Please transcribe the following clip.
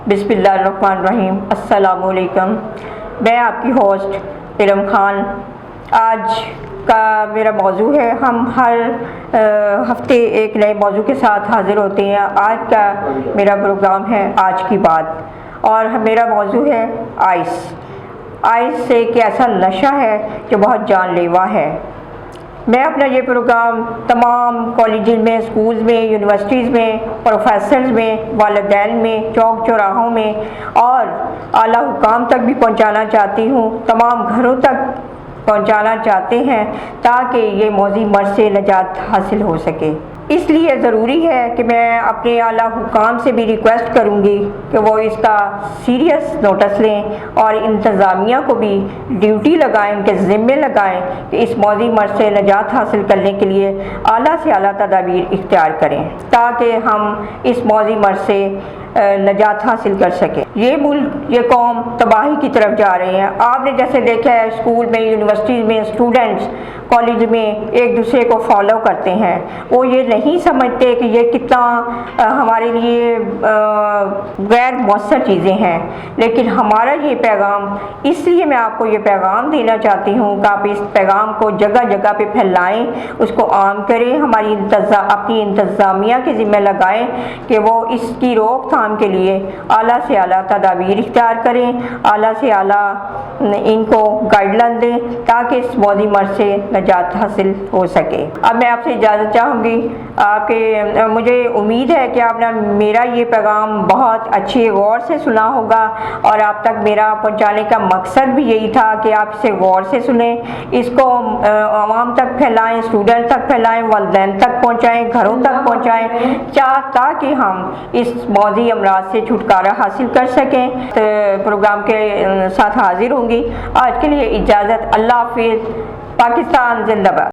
बिस्मिल्लाहिर्रहमानिर्रहीम। अस्सलाम वालेकुम। मैं आपकी होस्ट इरम खान। आज का मेरा मौजू है, हम हर हफ्ते एक नए मौजू के साथ हाज़िर होते हैं। आज का मेरा प्रोग्राम है आज की बात, और मेरा मौजू है आइस। आइस एक ऐसा नशा है जो बहुत जानलेवा है। मैं अपना ये प्रोग्राम तमाम कॉलेज में, स्कूल्स में, यूनिवर्सिटीज़ में, प्रोफेसर्स में, वालिदैन में, चौक चौराहों में और आला हुकाम तक भी पहुंचाना चाहती हूँ। तमाम घरों तक पहुंचाना चाहते हैं ताकि ये मौजी मर्ज़ से निजात हासिल हो सके। इसलिए ज़रूरी है कि मैं अपने आला हुकाम से भी रिक्वेस्ट करूँगी कि वो इसका सीरियस नोटिस लें और इंतज़ामिया को भी ड्यूटी लगाएं, उनके ज़िम्मे लगाएं कि इस मौजी मर्ज़ से निजात हासिल करने के लिए आला से आला तदाबीर इख्तियार करें ताकि हम इस मौजी मर्ज़ से निजात हासिल कर सकें। ये मुल्क, ये कौम तबाही की तरफ जा रहे हैं। आपने जैसे देखा है, स्कूल में, यूनिवर्सिटीज़ में स्टूडेंट्स कॉलेज में एक दूसरे को फॉलो करते हैं। वो ये नहीं समझते कि ये कितना हमारे लिए गैर मौसर चीज़ें हैं। लेकिन हमारा ये पैगाम, इसलिए मैं आपको ये पैगाम देना चाहती हूँ कि आप इस पैगाम को जगह जगह पे फैलाएं, उसको आम करें, हमारी अपनी इंतज़ामिया के ज़िम्मे लगाएं कि वो इसकी रोकथाम के लिए आला से आला तदाबीर इख्तियार करें, आला से आला इनको गाइडलाइन दें ताकि इस मौजी मर्ज़ से निजात हासिल हो सके। अब मैं आपसे इजाज़त चाहूँगी। मुझे उम्मीद है कि आपने मेरा ये पैगाम बहुत अच्छे गौर से सुना होगा, और आप तक मेरा पहुँचाने का मकसद भी यही था कि आप इसे गौर से सुनें, इसको आवाम तक फैलाएं, स्टूडेंट तक फैलाएं, वालिदैन तक पहुँचाएँ, घरों तक पहुँचाएँ, ताकि हम इस मौजी अमराज से छुटकारा हासिल कर सकें। तो प्रोग्राम के साथ हाजिर होंगी। आज के लिए इजाज़त। अल्लाह हाफिज़। पाकिस्तान जिंदाबाद।